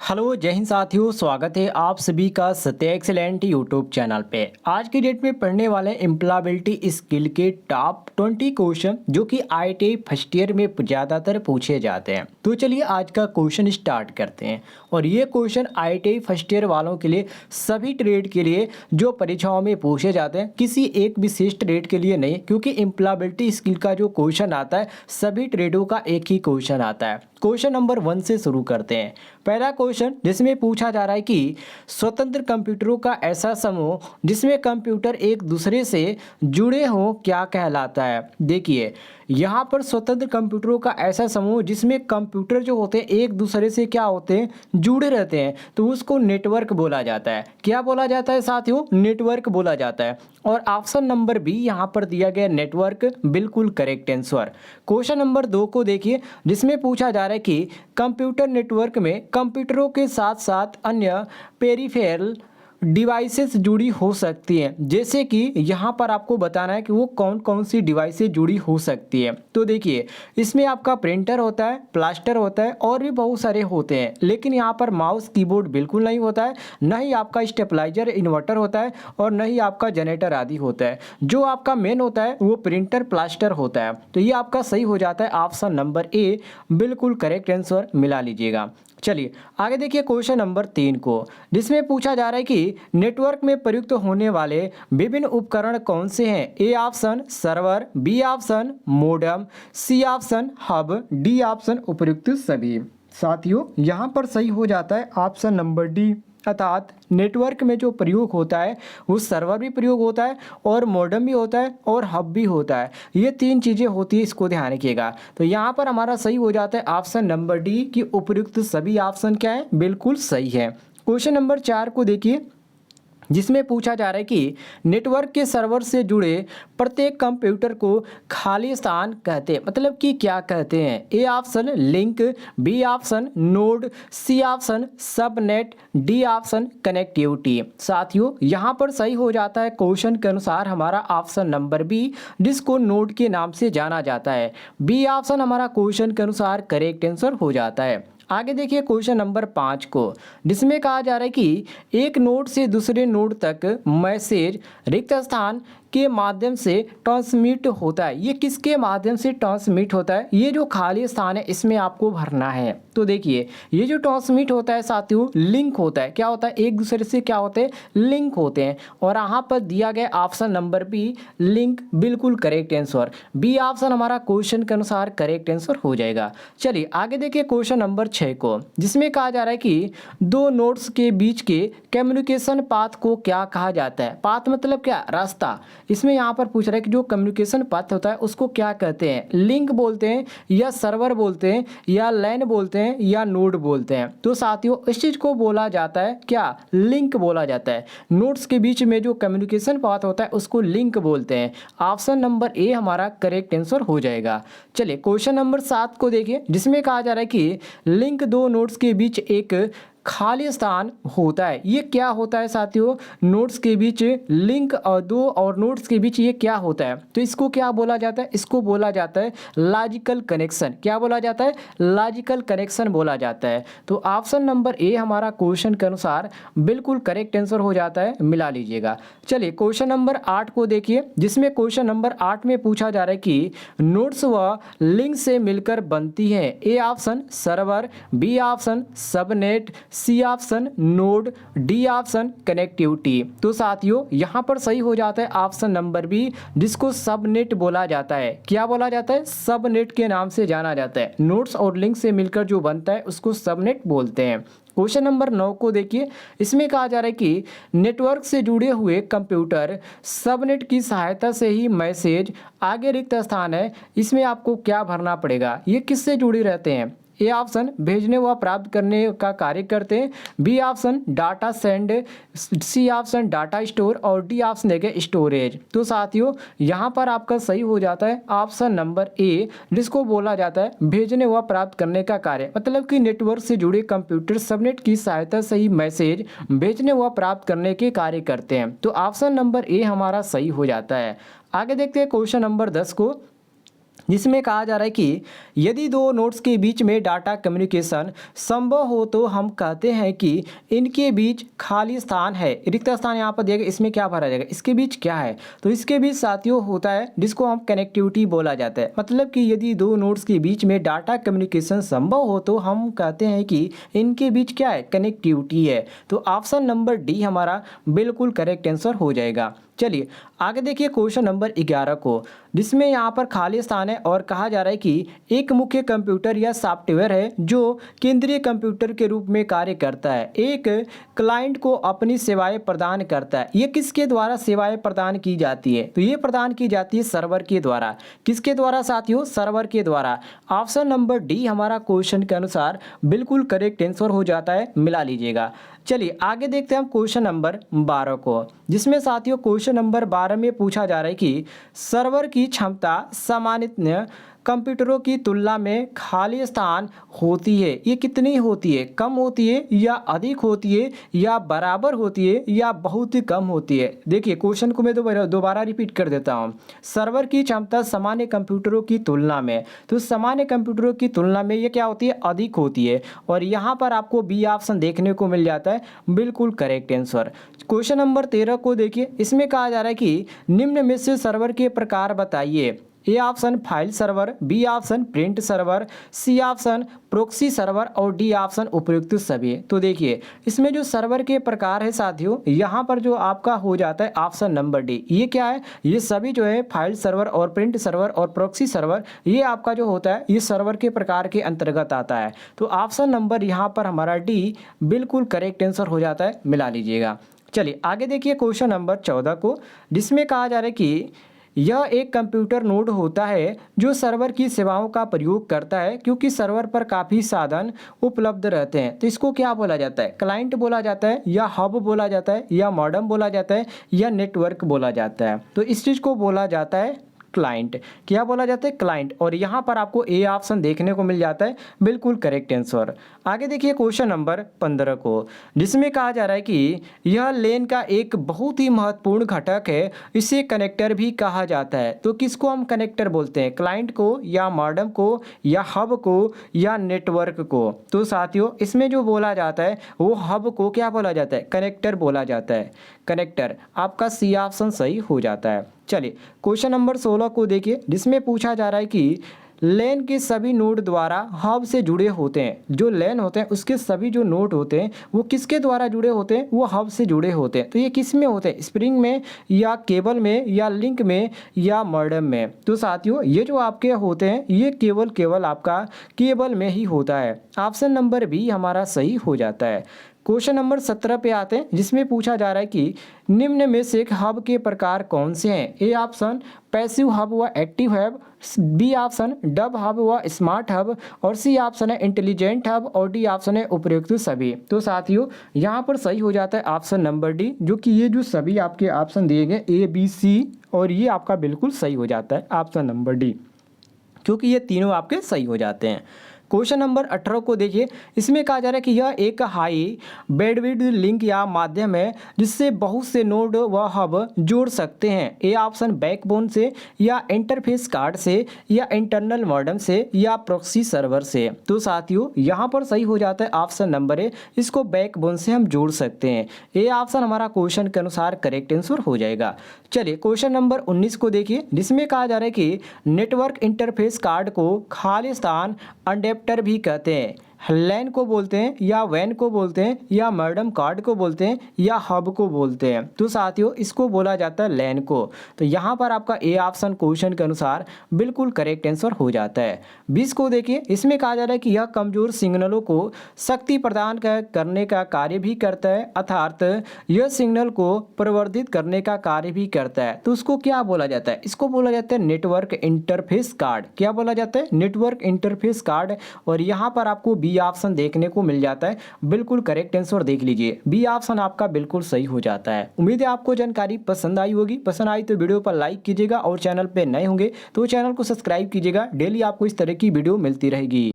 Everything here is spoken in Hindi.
हेलो जय हिंद साथियों, स्वागत है आप सभी का सत्य एक्सेलेंट यूट्यूब चैनल पे। आज की डेट में पढ़ने वाले एम्प्लॉयबिलिटी स्किल के टॉप 20 क्वेश्चन जो कि आईटीआई फर्स्ट ईयर में ज़्यादातर पूछे जाते हैं। तो चलिए आज का क्वेश्चन स्टार्ट करते हैं। और ये क्वेश्चन आईटीआई फर्स्ट ईयर वालों के लिए, सभी ट्रेड के लिए जो परीक्षाओं में पूछे जाते हैं, किसी एक विशेष ट्रेड के लिए नहीं, क्योंकि एम्प्लॉयबिलिटी स्किल का जो क्वेश्चन आता है सभी ट्रेडों का एक ही क्वेश्चन आता है। क्वेश्चन नंबर 1 से शुरू करते हैं। पहला क्वेश्चन जिसमें पूछा जा रहा है कि स्वतंत्र कंप्यूटरों का ऐसा समूह जिसमें कंप्यूटर एक दूसरे से जुड़े हों क्या कहलाता है। देखिए यहाँ पर स्वतंत्र कंप्यूटरों का ऐसा समूह जिसमें कंप्यूटर जो होते हैं एक दूसरे से क्या होते हैं, जुड़े रहते हैं, तो उसको नेटवर्क बोला जाता है। क्या बोला जाता है साथियों? नेटवर्क बोला जाता है। और ऑप्शन नंबर बी यहाँ पर दिया गया नेटवर्क, बिल्कुल करेक्ट आंसर। क्वेश्चन नंबर 2 को देखिए जिसमें पूछा जा रहा है कि कंप्यूटर नेटवर्क में कंप्यूटरों के साथ साथ अन्य पेरिफेरल डिवाइसेस जुड़ी हो सकती हैं। जैसे कि यहाँ पर आपको बताना है कि वो कौन कौन सी डिवाइसेस जुड़ी हो सकती है। तो देखिए इसमें आपका प्रिंटर होता है, प्लास्टर होता है और भी बहुत सारे होते हैं, लेकिन यहाँ पर माउस कीबोर्ड बिल्कुल नहीं होता है, न ही आपका स्टेबलाइजर इन्वर्टर होता है और न ही आपका जनरेटर आदि होता है। जो आपका मेन होता है वो प्रिंटर प्लास्टर होता है। तो ये आपका सही हो जाता है ऑप्शन नंबर ए, बिल्कुल करेक्ट आंसर मिला लीजिएगा। चलिए आगे देखिए क्वेश्चन नंबर 3 को जिसमें पूछा जा रहा है कि नेटवर्क में प्रयुक्त होने वाले विभिन्न उपकरण कौन से हैं। A option server, B option modem, C option hub, D option उपयुक्त सभी। साथियों यहाँ पर सही हो जाता है ऑप्शन नंबर डी, अर्थात नेटवर्क में जो प्रयोग होता है वो सर्वर भी प्रयोग होता है और मॉडेम भी होता है और हब भी होता है। ये 3 चीज़ें होती है, इसको ध्यान रखिएगा। तो यहाँ पर हमारा सही हो जाता है ऑप्शन नंबर डी कि उपयुक्त सभी ऑप्शन क्या है, बिल्कुल सही है। क्वेश्चन नंबर 4 को देखिए जिसमें पूछा जा रहा है कि नेटवर्क के सर्वर से जुड़े प्रत्येक कंप्यूटर को खाली स्थान कहते हैं, मतलब कि क्या कहते हैं। A option link, B option node, C option subnet, D option connectivity. साथियों यहाँ पर सही हो जाता है क्वेश्चन के अनुसार हमारा ऑप्शन नंबर बी, जिसको नोड के नाम से जाना जाता है। बी ऑप्शन हमारा क्वेश्चन के अनुसार करेक्ट आंसर हो जाता है। आगे देखिए क्वेश्चन नंबर 5 को जिसमें कहा जा रहा है कि एक नोड से दूसरे नोड तक मैसेज रिक्त स्थान के माध्यम से ट्रांसमिट होता है। ये किसके माध्यम से ट्रांसमिट होता है? ये जो खाली स्थान है इसमें आपको भरना है। तो देखिए ये जो ट्रांसमिट होता है साथियों, लिंक होता है। क्या होता है? एक दूसरे से क्या होते हैं, लिंक होते हैं। और यहाँ पर दिया गया ऑप्शन नंबर बी, लिंक, बिल्कुल करेक्ट आंसर। बी ऑप्शन हमारा क्वेश्चन के अनुसार करेक्ट आंसर हो जाएगा। चलिए आगे देखिए क्वेश्चन नंबर 6 को जिसमें कहा जा रहा है कि दो नोड्स के बीच के कम्युनिकेशन पाथ को क्या कहा जाता है। पाथ मतलब क्या? रास्ता। इसमें यहाँ पर पूछ रहा है कि जो कम्युनिकेशन पाथ होता है उसको क्या कहते हैं। लिंक बोलते हैं या सर्वर बोलते हैं या लैन बोलते हैं या नोड बोलते हैं। तो साथियों इस चीज़ को बोला जाता है क्या? लिंक बोला जाता है। नोड्स के बीच में जो कम्युनिकेशन पाथ होता है उसको लिंक बोलते हैं। ऑप्शन नंबर ए हमारा करेक्ट आंसर हो जाएगा। चलिए क्वेश्चन नंबर 7 को देखिए जिसमें कहा जा रहा है कि लिंक दो नोड्स के बीच एक खाली स्थान होता है। ये क्या होता है साथियों? नोड्स के बीच लिंक और दो नोड्स के बीच ये क्या होता है? तो इसको क्या बोला जाता है? इसको बोला जाता है लॉजिकल कनेक्शन। क्या बोला जाता है? लॉजिकल कनेक्शन बोला जाता है। तो ऑप्शन नंबर ए हमारा क्वेश्चन के अनुसार बिल्कुल करेक्ट आंसर हो जाता है, मिला लीजिएगा। चलिए क्वेश्चन नंबर 8 को देखिए जिसमें क्वेश्चन नंबर 8 में पूछा जा रहा है कि नोड्स व लिंक से मिलकर बनती है। A option server, B option subnet, C option node, D option connectivity. तो साथियों यहाँ पर सही हो जाता है ऑप्शन नंबर बी, जिसको सबनेट बोला जाता है। क्या बोला जाता है? सबनेट के नाम से जाना जाता है। नोड्स और लिंक से मिलकर जो बनता है उसको सबनेट बोलते हैं। क्वेश्चन नंबर 9 को देखिए इसमें कहा जा रहा है कि नेटवर्क से जुड़े हुए कंप्यूटर सबनेट की सहायता से ही मैसेज आगे रिक्त स्थान है, इसमें आपको क्या भरना पड़ेगा। ये किससे जुड़े रहते हैं? ए ऑप्शन भेजने व प्राप्त करने का कार्य करते हैं, B option data send, C option data store और डी ऑप्शन है स्टोरेज। तो साथियों यहाँ पर आपका सही हो जाता है ऑप्शन नंबर ए, जिसको बोला जाता है भेजने व प्राप्त करने का कार्य। मतलब कि नेटवर्क से जुड़े कंप्यूटर सबनेट की सहायता से ही मैसेज भेजने व प्राप्त करने के कार्य करते हैं। तो ऑप्शन नंबर ए हमारा सही हो जाता है। आगे देखते हैं क्वेश्चन नंबर 10 को जिसमें कहा जा रहा है कि यदि दो नोड्स के बीच में डाटा कम्युनिकेशन संभव हो तो हम कहते हैं कि इनके बीच खाली स्थान है। रिक्त स्थान यहाँ पर दिया गया, इसमें क्या भरा जाएगा, इसके बीच क्या है, तो इसके बीच साथियों होता है जिसको हम कनेक्टिविटी बोला जाता है। मतलब कि यदि दो नोड्स के बीच में डाटा कम्युनिकेशन संभव हो तो हम कहते हैं कि इनके बीच क्या है, कनेक्टिविटी है। तो ऑप्शन नंबर डी हमारा बिल्कुल करेक्ट आंसर हो जाएगा। चलिए आगे देखिए क्वेश्चन नंबर 11 को, जिसमें यहाँ पर खाली स्थान है और कहा जा रहा है कि एक मुख्य कंप्यूटर या सॉफ्टवेयर है जो केंद्रीय कंप्यूटर के रूप में कार्य करता है, एक क्लाइंट को अपनी सेवाएं प्रदान करता है। ये किसके द्वारा सेवाएं प्रदान की जाती है, तो ये प्रदान की जाती है सर्वर के द्वारा। किसके द्वारा साथियों, सर्वर के द्वारा। ऑप्शन नंबर डी हमारा क्वेश्चन के अनुसार बिल्कुल करेक्ट आंसर हो जाता है, मिला लीजिएगा। चलिए आगे देखते हैं हम क्वेश्चन नंबर 12 को, जिसमें साथियों क्वेश्चन नंबर 12 में पूछा जा रहा है कि सर्वर की क्षमता सामान्य कंप्यूटरों की तुलना में खाली स्थान होती है, ये कितनी होती है, कम होती है या अधिक होती है या बराबर होती है या बहुत ही कम होती है। देखिए क्वेश्चन को मैं दोबारा रिपीट कर देता हूँ। सर्वर की क्षमता सामान्य कंप्यूटरों की तुलना में, तो सामान्य कंप्यूटरों की तुलना में ये क्या होती है, अधिक होती है। और यहाँ पर आपको बी ऑप्शन देखने को मिल जाता है, बिल्कुल करेक्ट आंसर। क्वेश्चन नंबर 13 को देखिए, इसमें कहा जा रहा है कि निम्न में से सर्वर के प्रकार बताइए। A option file server, B option print server, C option proxy server और डी ऑप्शन उपयुक्त सभी। तो देखिए इसमें जो सर्वर के प्रकार है साथियों, यहाँ पर जो आपका हो जाता है ऑप्शन नंबर डी। ये क्या है, ये सभी जो है फाइल सर्वर और प्रिंट सर्वर और प्रोक्सी सर्वर, ये आपका जो होता है ये सर्वर के प्रकार के अंतर्गत आता है। तो ऑप्शन नंबर यहाँ पर हमारा डी बिल्कुल करेक्ट आंसर हो जाता है, मिला लीजिएगा। चलिए आगे देखिए क्वेश्चन नंबर 14 को, जिसमें कहा जा रहा है कि यह एक कंप्यूटर नोड होता है जो सर्वर की सेवाओं का प्रयोग करता है, क्योंकि सर्वर पर काफ़ी साधन उपलब्ध रहते हैं। तो इसको क्या बोला जाता है, क्लाइंट बोला जाता है या हब बोला जाता है या मॉडेम बोला जाता है या नेटवर्क बोला जाता है। तो इस चीज़ को बोला जाता है क्लाइंट। क्या बोला जाता है, क्लाइंट। और यहाँ पर आपको ए ऑप्शन देखने को मिल जाता है, बिल्कुल करेक्ट आंसर। आगे देखिए क्वेश्चन नंबर 15 को, जिसमें कहा जा रहा है कि यह लेन का एक बहुत ही महत्वपूर्ण घटक है, इसे कनेक्टर भी कहा जाता है। तो किसको हम कनेक्टर बोलते हैं, क्लाइंट को या मॉडेम को या हब को या नेटवर्क को। तो साथियों इसमें जो बोला जाता है वो हब को क्या बोला जाता है, कनेक्टर बोला जाता है। कनेक्टर आपका सी ऑप्शन सही हो जाता है। चलिए क्वेश्चन नंबर 16 को देखिए, जिसमें पूछा जा रहा है कि लैन के सभी नोड द्वारा हब से जुड़े होते हैं। जो लैन होते हैं उसके सभी जो नोड होते हैं वो किसके द्वारा जुड़े होते हैं, वो हब से जुड़े होते हैं। तो ये किस में होते हैं, स्प्रिंग में या केबल में या लिंक में या मॉडेम में। तो साथियों ये जो आपके होते हैं ये केवल आपका केबल में ही होता है। ऑप्शन नंबर बी हमारा सही हो जाता है। क्वेश्चन नंबर 17 पे आते हैं, जिसमें पूछा जा रहा है कि निम्न में से हब के प्रकार कौन से हैं। ए ऑप्शन पैसिव हब व active hub, B option dumb hub व स्मार्ट हब और सी ऑप्शन है इंटेलिजेंट हब और डी ऑप्शन है उपयुक्त सभी। तो साथियों यहाँ पर सही हो जाता है ऑप्शन नंबर डी, जो कि ये जो सभी आपके ऑप्शन दिए गए ए बी सी और ये आपका बिल्कुल सही हो जाता है ऑप्शन नंबर डी, क्योंकि ये तीनों आपके सही हो जाते हैं। क्वेश्चन नंबर 18 को देखिए, इसमें कहा जा रहा है कि यह एक हाई बैंडविड्थ लिंक या माध्यम है जिससे बहुत से नोड व हब जोड़ सकते हैं। ए ऑप्शन बैकबोन से या इंटरफेस कार्ड से या इंटरनल मॉडेम से या प्रॉक्सी सर्वर से। तो साथियों यहाँ पर सही हो जाता है ऑप्शन नंबर ए, इसको बैकबोन से हम जोड़ सकते हैं। ए ऑप्शन हमारा क्वेश्चन के अनुसार करेक्ट आंसर हो जाएगा। चलिए क्वेश्चन नंबर 19 को देखिए, जिसमें कहा जा रहा है कि नेटवर्क इंटरफेस कार्ड को खाली स्थान अडेप्टर भी कहते हैं। लैन को बोलते हैं या वैन को बोलते हैं या मॉडेम कार्ड को बोलते हैं या हब को बोलते हैं। तो साथियों इसको बोला जाता है लैन को। तो यहाँ पर आपका ए ऑप्शन क्वेश्चन के अनुसार बिल्कुल करेक्ट आंसर हो जाता है। 20 को देखिए, इसमें कहा जा रहा है कि यह कमजोर सिग्नलों को शक्ति प्रदान करने का कार्य भी करता है, अर्थात यह सिग्नल को प्रवर्धित करने का कार्य भी करता है। तो उसको क्या बोला जाता है, इसको बोला जाता है नेटवर्क इंटरफेस कार्ड। क्या बोला जाता है, नेटवर्क इंटरफेस कार्ड। और यहाँ पर आपको बी ऑप्शन देखने को मिल जाता है, बिल्कुल करेक्ट आंसर देख लीजिए, बी ऑप्शन आपका बिल्कुल सही हो जाता है। उम्मीद है आपको जानकारी पसंद आई होगी। पसंद आई तो वीडियो पर लाइक कीजिएगा और चैनल पे नए होंगे तो चैनल को सब्सक्राइब कीजिएगा। डेली आपको इस तरह की वीडियो मिलती रहेगी।